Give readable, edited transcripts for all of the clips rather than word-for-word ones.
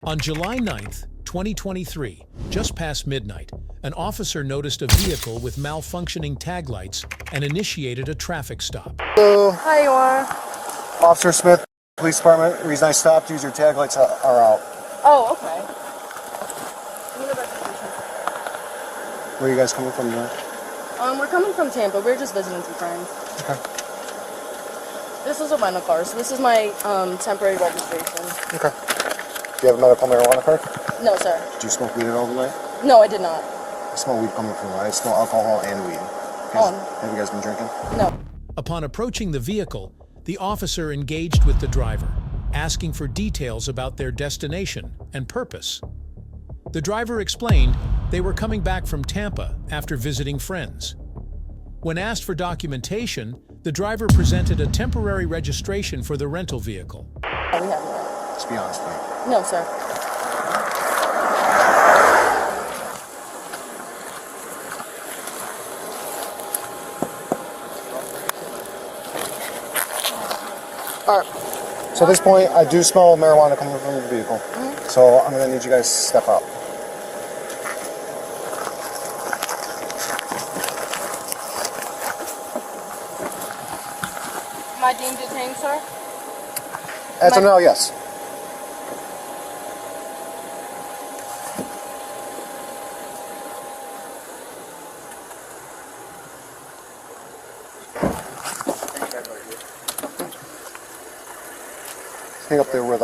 On July 9th, 2023, just past midnight, an officer noticed a vehicle with malfunctioning taglights and initiated a traffic stop. Hello. Hi, you are. Officer Smith, Police Department. The reason I stopped you is your taglights are out. Oh, okay. Where are you guys coming from now? We're coming from Tampa. We're just visiting some friends. Okay. This is a rental car, so this is my temporary registration. Okay. Do you have a medical marijuana card? No, sir. Did you smoke weed at all tonight? No, I did not. I smell weed coming from I smell alcohol and weed. Have you guys been drinking? No. Upon approaching the vehicle, the officer engaged with the driver, asking for details about their destination and purpose. The driver explained they were coming back from Tampa after visiting friends. When asked for documentation, the driver presented a temporary registration for the rental vehicle. Oh, we have no. Let's be honest with you. No, sir. Alright. So at this point, I do smell marijuana coming from the vehicle. So I'm going to need you guys to step out. Am I deemed detained, sir? As of now, yes. Hang up there with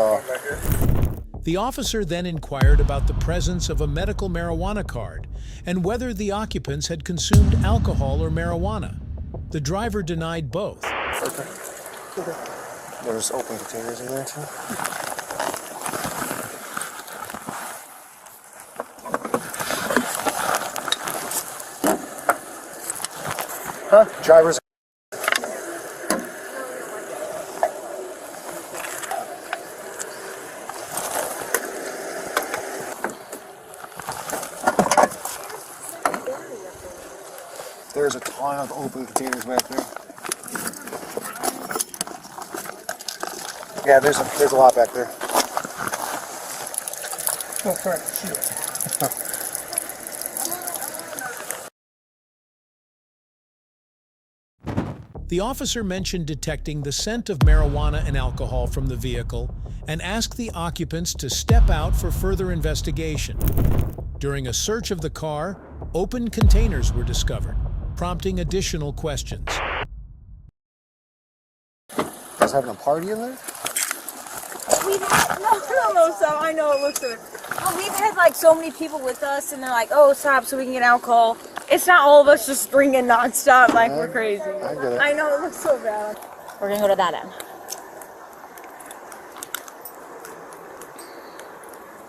The officer then inquired about the presence of a medical marijuana card and whether the occupants had consumed alcohol or marijuana. The driver denied both. Okay. There's open containers in there too. Huh? Drivers. There's a ton of open containers back there. Yeah, there's a lot back there. Oh, correct. Shoot. The officer mentioned detecting the scent of marijuana and alcohol from the vehicle and asked the occupants to step out for further investigation. During a search of the car, open containers were discovered, prompting additional questions. You guys having a party in there? No, so I know it looks good. But we've had like so many people with us, and they're like, "Oh, stop, so we can get alcohol." It's not all of us just drinking nonstop like we're crazy. I get it. I know it looks so bad. We're gonna go to that end.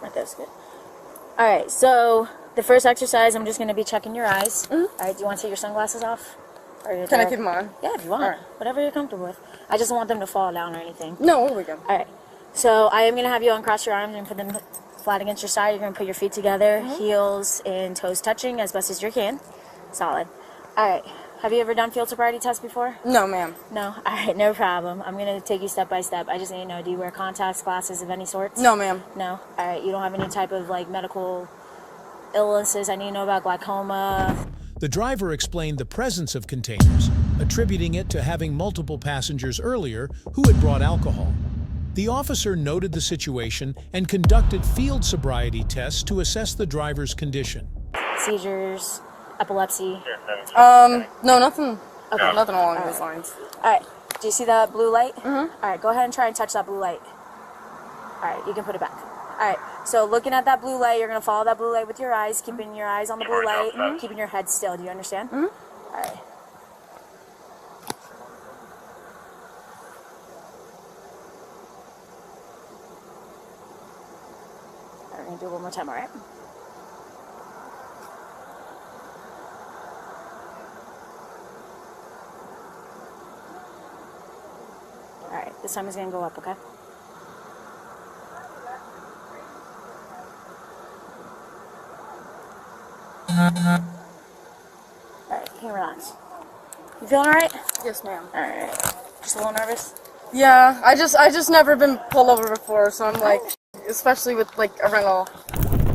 Right, that's good. All right, so the first exercise, I'm just gonna be checking your eyes. All right, do you want to take your sunglasses off? Or your Can I keep them on? Yeah, if you want. All right. Whatever you're comfortable with. I just don't want them to fall down or anything. No, we're good. All right. So I am going to have you uncross your arms and put them flat against your side. You're going to put your feet together, heels and toes touching as best as you can. Solid. All right. Have you ever done field sobriety tests before? No, ma'am. No? All right, no problem. I'm going to take you step by step. I just need to know, do you wear contacts, glasses of any sorts? No, ma'am. No? All right. You don't have any type of like medical illnesses? I need to know about glaucoma. The driver explained the presence of containers, attributing it to having multiple passengers earlier who had brought alcohol. The officer noted the situation and conducted field sobriety tests to assess the driver's condition. Seizures, epilepsy? No, nothing. Okay. Nothing along those lines. All right. Do you see that blue light? All right. Go ahead and try and touch that blue light. All right. You can put it back. All right. So looking at that blue light, you're going to follow that blue light with your eyes, keeping your eyes on the blue light, keeping your head still. Do you understand? All right. We're going to do it one more time, all right? All right, this time it's going to go up, okay? All right, you can relax. You feeling all right? Yes, ma'am. All right. Just a little nervous? Yeah, I just never been pulled over before, so I'm like, especially with like a rental.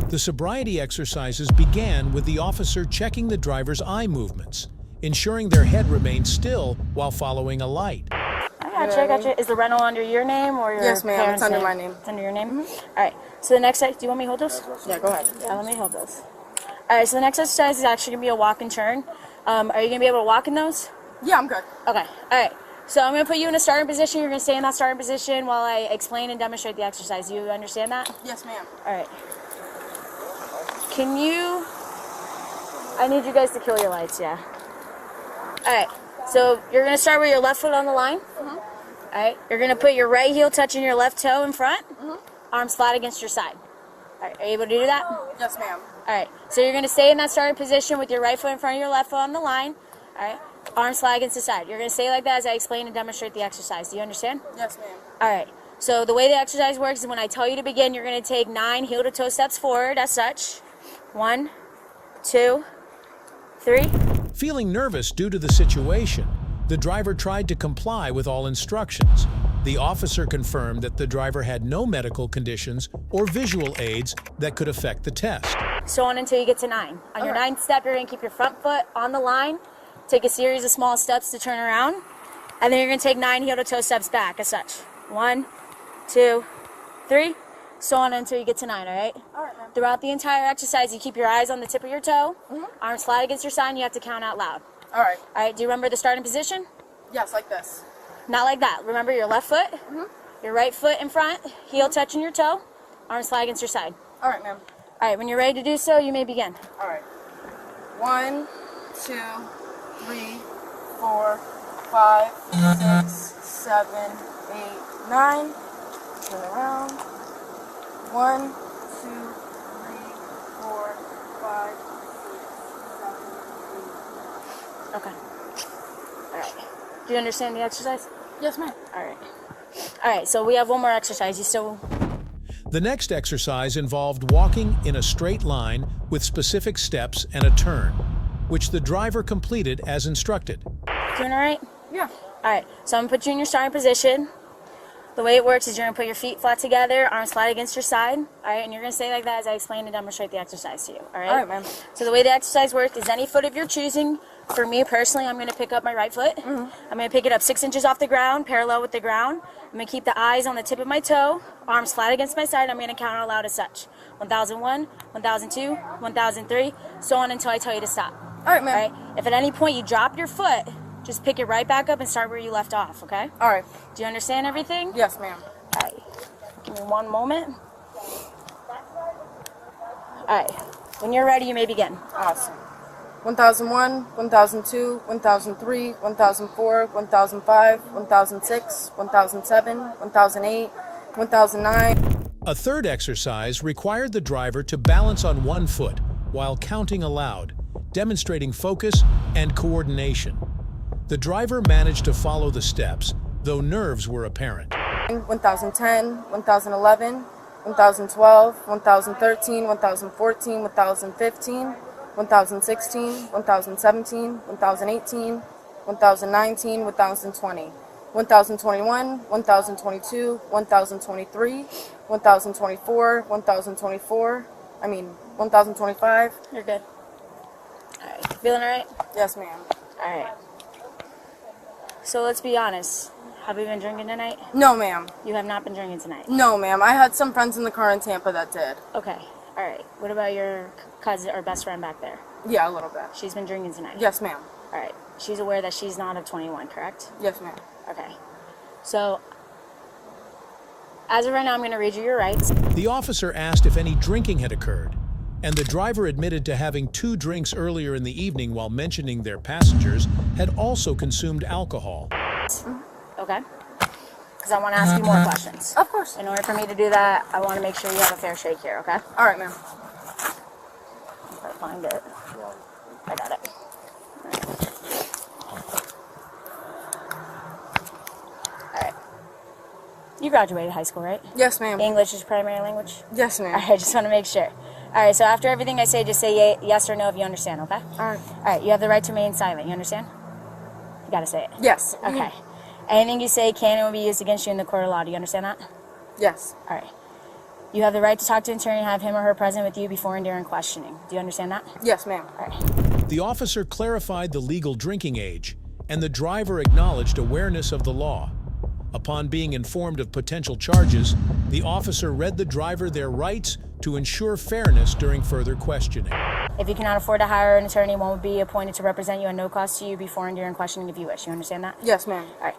The sobriety exercises began with the officer checking the driver's eye movements, ensuring their head remained still while following a light. I gotcha. Is the rental under your name or your Yes, ma'am. parents' It's under name? my name. It's under your name? All right. So the next, do you want me to hold those? Yeah, go ahead. Yeah, let me hold those. All right, so the next exercise is actually going to be a walk and turn. Are you going to be able to walk in those? Yeah, I'm good. Okay. All right. So I'm going to put you in a starting position. You're going to stay in that starting position while I explain and demonstrate the exercise. Do you understand that? Yes, ma'am. All right. I need you guys to kill your lights, yeah. All right. So you're going to start with your left foot on the line. All right. You're going to put your right heel touching your left toe in front. Arms flat against your side. All right. Are you able to do that? Yes, ma'am. All right. So you're going to stay in that starting position with your right foot in front of your left foot on the line. All right. Arms flat against the side. You're going to stay like that as I explain and demonstrate the exercise. Do you understand? Yes, ma'am. All right. So the way the exercise works is when I tell you to begin, you're going to take 9 heel to toe steps forward as such. 1, 2, 3. Feeling nervous due to the situation, the driver tried to comply with all instructions. The officer confirmed that the driver had no medical conditions or visual aids that could affect the test. So on until you get to 9. On your 9th step, you're going to keep your front foot on the line, take a series of small steps to turn around, and then you're going to take 9 heel to toe steps back as such. 1, 2, 3. So on until you get to 9, all right? All right, ma'am. Throughout the entire exercise, you keep your eyes on the tip of your toe, arms flat against your side, and you have to count out loud. All right. All right, do you remember the starting position? Yes, like this. Not like that. Remember your left foot, your right foot in front, heel touching your toe, arms flat against your side. All right, ma'am. All right, when you're ready to do so, you may begin. All right. 1, 2, 3, 4, 5, 6, 7, 8, 9. Turn around. 1, 2, 3, 4, 5, 6, 7, 8. Okay. All right. Do you understand the exercise? Yes, ma'am. All right. All right, so we have one more exercise. You still... The next exercise involved walking in a straight line with specific steps and a turn, which the driver completed as instructed. Doing all right? Yeah. All right, so I'm going to put you in your starting position. The way it works is you're going to put your feet flat together, arms flat against your side, all right, and you're going to stay like that as I explain and demonstrate the exercise to you, all right? All right, ma'am. So the way the exercise works is any foot of your choosing. For me personally, I'm going to pick up my right foot. I'm going to pick it up 6 inches off the ground, parallel with the ground. I'm going to keep the eyes on the tip of my toe, arms flat against my side. I'm going to count out loud as such. 1001, 1002, 1003, so on until I tell you to stop. All right, ma'am. All right? If at any point you drop your foot, just pick it right back up and start where you left off, okay? All right. Do you understand everything? Yes, ma'am. All right. Give me one moment. All right. When you're ready, you may begin. Awesome. 1001, 1002, 1003, 1004, 1005, 1006, 1007, 1008, 1009. A third exercise required the driver to balance on one foot while counting aloud, demonstrating focus and coordination. The driver managed to follow the steps, though nerves were apparent. 1010, 1011, 1012, 1013, 1014, 1015, 1016, 1017, 1018, 1019, 1020, 1021, 1022, 1023, 1024, 1025. You're good. All right. Feeling all right? Yes, ma'am. All right. So let's be honest. Have you been drinking tonight? No, ma'am. You have not been drinking tonight. No, ma'am. I had some friends in the car in Tampa that did. Okay. All right. What about your cousin or best friend back there? Yeah, a little bit. She's been drinking tonight. Yes, ma'am. All right. She's aware that she's not of 21, correct? Yes, ma'am. Okay. So, as of right now, I'm going to read you your rights. The officer asked if any drinking had occurred, and the driver admitted to having 2 drinks earlier in the evening while mentioning their passengers had also consumed alcohol. Okay? Because I want to ask you more questions. Of course. In order for me to do that, I want to make sure you have a fair shake here, okay? All right, ma'am. If I find it. I got it. All right. You graduated high school, right? Yes, ma'am. English is your primary language? Yes, All ma'am. right, just want to make sure. All right, so after everything I say, just say yes or no if you understand, okay? All right. All right, you have the right to remain silent. You understand? You got to say it. Yes. Okay. Anything you say can and will be used against you in the court of law. Do you understand that? Yes. All right. You have the right to talk to an attorney and have him or her present with you before and during questioning. Do you understand that? Yes, ma'am. All right. The officer clarified the legal drinking age, and the driver acknowledged awareness of the law. Upon being informed of potential charges, the officer read the driver their rights to ensure fairness during further questioning. If you cannot afford to hire an attorney, one will be appointed to represent you at no cost to you before and during questioning if you wish. You understand that? Yes, ma'am. All right.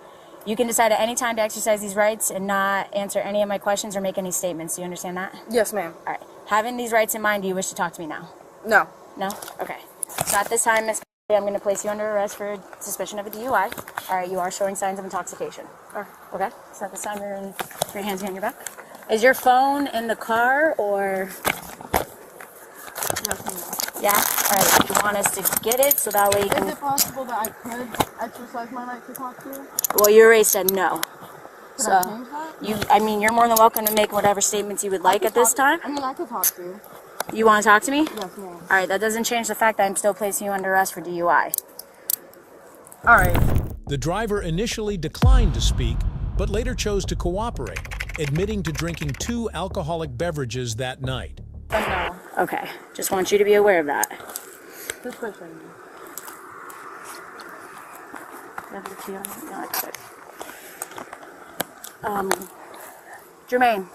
You can decide at any time to exercise these rights and not answer any of my questions or make any statements. Do you understand that? Yes, ma'am. All right. Having these rights in mind, do you wish to talk to me now? No. No? Okay. So at this time, Ms. I'm going to place you under arrest for suspicion of a DUI. All right, you are showing signs of intoxication. Okay? So at this time, you're in your hands behind your back. Is your phone in the car or... Yeah? All right, you want us to get it so that way you can... Is it possible that I could exercise my right to talk to you? Well, you already said no. Could I change that? I mean, you're more than welcome to make whatever statements you would like at this time. I mean, I could talk to you. You want to talk to me? Yes, ma'am. All right, that doesn't change the fact that I'm still placing you under arrest for DUI. All right. The driver initially declined to speak, but later chose to cooperate, admitting to drinking 2 alcoholic beverages that night. No. Okay, just want you to be aware of that. Suspicion. Jermaine.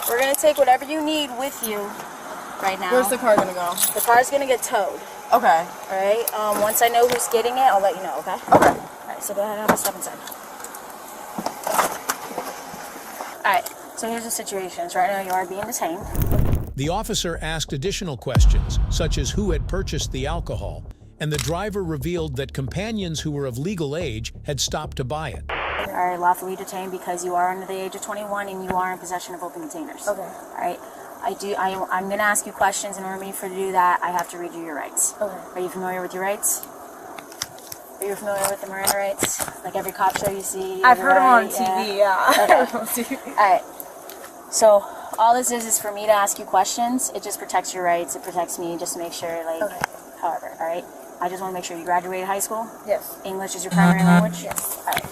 We're gonna take whatever you need with you right now. Where's the car gonna go? The car's gonna get towed. Okay. All right. Once I know who's getting it, I'll let you know. Okay. Okay. All right. So go ahead and have a step inside. All right. So here's the situation. So right now you are being detained. The officer asked additional questions, such as who had purchased the alcohol, and the driver revealed that companions who were of legal age had stopped to buy it. You are lawfully detained because you are under the age of 21 and you are in possession of open containers. Okay. All right. I'm going to ask you questions, and in order for me to do that, I have to read you your rights. Okay. Are you familiar with your rights? Are you familiar with the Miranda rights? Like every cop show you see? I've heard them on right? TV, yeah. Okay. All right. So all this is for me to ask you questions. It just protects your rights. It protects me just to make sure, Okay. however, all right? I just want to make sure you graduated high school. Yes. English is your primary language? Yes. All right.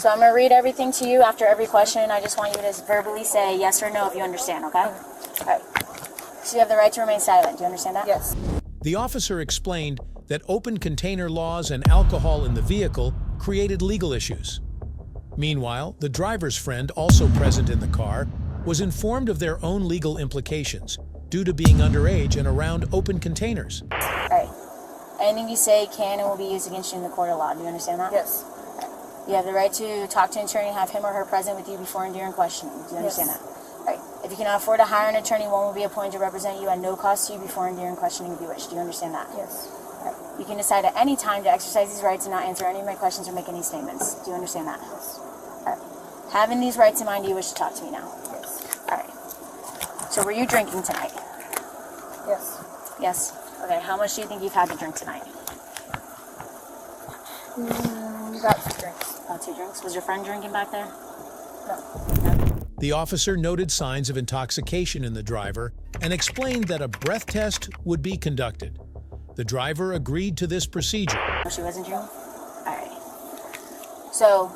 So I'm going to read everything to you after every question. I just want you to verbally say yes or no if you understand, okay? All right. So you have the right to remain silent. Do you understand that? Yes. The officer explained that open container laws and alcohol in the vehicle created legal issues. Meanwhile, the driver's friend, also present in the car, was informed of their own legal implications due to being underage and around open containers. All right. Anything you say can and will be used against you in the court of law. Do you understand that? Yes. You have the right to talk to an attorney and have him or her present with you before and during questioning. Do you understand Yes. that? All right. If you cannot afford to hire an attorney, one will be appointed to represent you at no cost to you before and during questioning if you wish. Do you understand that? Yes. All right. You can decide at any time to exercise these rights and not answer any of my questions or make any statements. Do you understand that? Yes. All right. Having these rights in mind, do you wish to talk to me now? Yes. All right. So were you drinking tonight? Yes. Yes. Okay. How much do you think you've had to drink tonight? Got 2 drinks. 2 drinks. Was your friend drinking back there? No. The officer noted signs of intoxication in the driver and explained that a breath test would be conducted. The driver agreed to this procedure. No, she wasn't drinking? All right. So,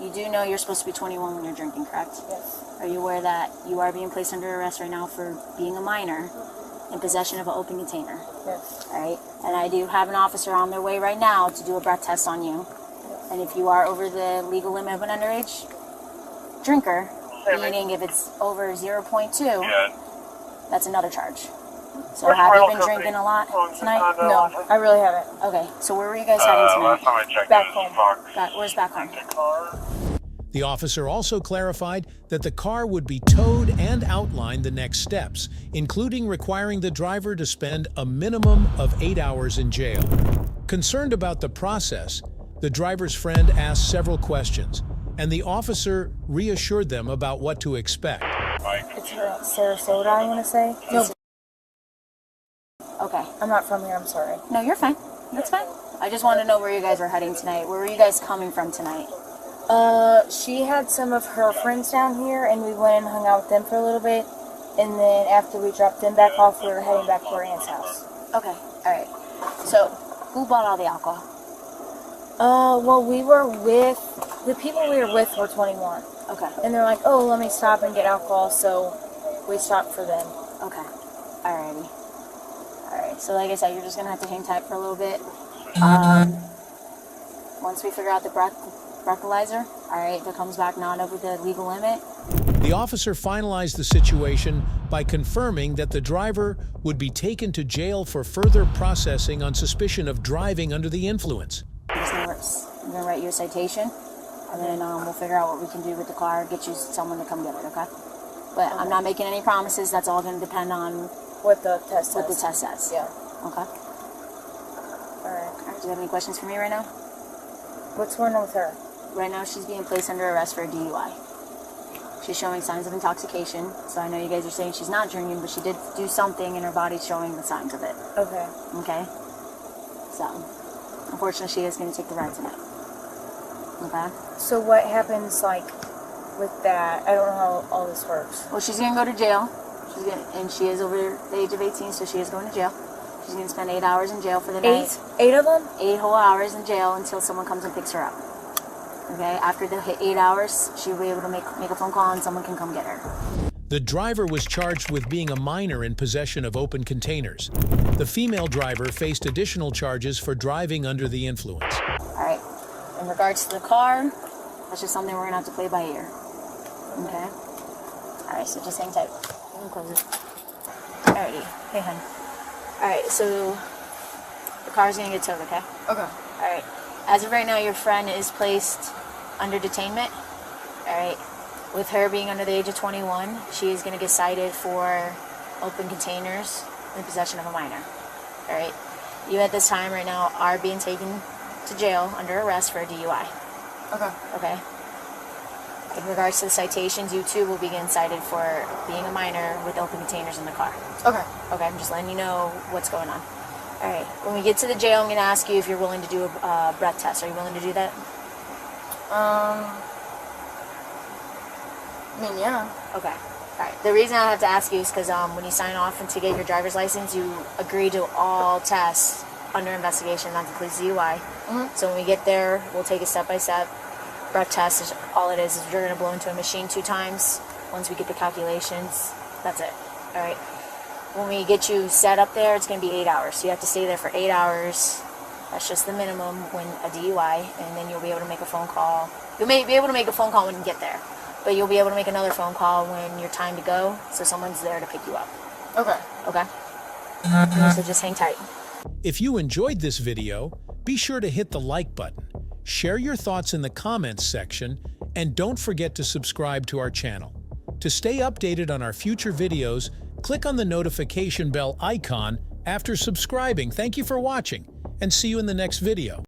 you do know you're supposed to be 21 when you're drinking, correct? Yes. Are you aware that you are being placed under arrest right now for being a minor in possession of an open container? Yes. All right. And I do have an officer on their way right now to do a breath test on you. And if you are over the legal limit of an underage drinker, meaning if it's over 0.2, that's another charge. So have you been drinking a lot tonight? No, I really haven't. Okay. So where were you guys heading tonight? Back home. Where's back home? The officer also clarified that the car would be towed and outlined the next steps, including requiring the driver to spend a minimum of 8 hours in jail. Concerned about the process, the driver's friend asked several questions, and the officer reassured them about what to expect. It's Sarasota, I want to say. No, Okay. I'm not from here, I'm sorry. No, you're fine. That's fine. I just wanted to know where you guys were heading tonight. Where were you guys coming from tonight? She had some of her friends down here, and we went and hung out with them for a little bit. And then after we dropped them back off, we were heading back to our aunt's house. Okay. All right. So, who bought all the alcohol? Well, we were with, the people we were with were 21. Okay. And they're like, oh, let me stop and get alcohol, so we stopped for them. Okay. Alrighty. Alright, so like I said, you're just gonna have to hang tight for a little bit. Once we figure out the breathalyzer, alright, if it comes back not over the legal limit. The officer finalized the situation by confirming that the driver would be taken to jail for further processing on suspicion of driving under the influence. I'm gonna write you a citation, and then we'll figure out what we can do with the car, get you someone to come get it, okay? But I'm not making any promises, that's all gonna depend on What the test what the says. test says. Yeah. Okay? Alright, do you have any questions for me right now? What's going on with her? Right now she's being placed under arrest for a DUI. She's showing signs of intoxication, so I know you guys are saying she's not drinking, but she did do something and her body's showing the signs of it. Okay. Okay? So, unfortunately she is going to take the ride tonight. Okay? So what happens, like, with that? I don't know how all this works. Well, she's going to go to jail. And she is over the age of 18, so she is going to jail. She's going to spend 8 hours in jail for the night. 8 of them? 8 whole hours in jail until someone comes and picks her up. Okay? After the 8 hours, she'll be able to make a phone call and someone can come get her. The driver was charged with being a minor in possession of open containers. The female driver faced additional charges for driving under the influence. Alright. In regards to the car, that's just something we're going to have to play by ear. Okay? Alright, so just hang tight. You can close it. Alrighty. Hey, hun. Alright, so the car's going to get towed, okay? Okay. Alright. As of right now, your friend is placed under detainment. Alright. With her being under the age of 21, she is going to get cited for open containers in possession of a minor. Alright. You at this time right now are being taken to jail under arrest for a DUI. Okay. Okay? In regards to the citations, you too will be getting cited for being a minor with open containers in the car. Okay. Okay, I'm just letting you know what's going on. Alright, when we get to the jail, I'm going to ask you if you're willing to do a breath test. Are you willing to do that? I mean, yeah. Okay. Alright, the reason I have to ask you is because when you sign off and to get your driver's license, you agree to all tests under investigation, not to police DUI. So when we get there, we'll take it step by step. Breath test is all it is you're going to blow into a machine 2 times. Once we get the calculations, that's it. Alright. When we get you set up there, it's going to be 8 hours. So you have to stay there for 8 hours. That's just the minimum when a DUI, and then you'll be able to make a phone call. You may be able to make a phone call when you get there, but you'll be able to make another phone call when you're time to go, so someone's there to pick you up. Okay. Okay? So just hang tight. If you enjoyed this video, be sure to hit the like button, share your thoughts in the comments section, and don't forget to subscribe to our channel. To stay updated on our future videos, click on the notification bell icon after subscribing. Thank you for watching, and see you in the next video.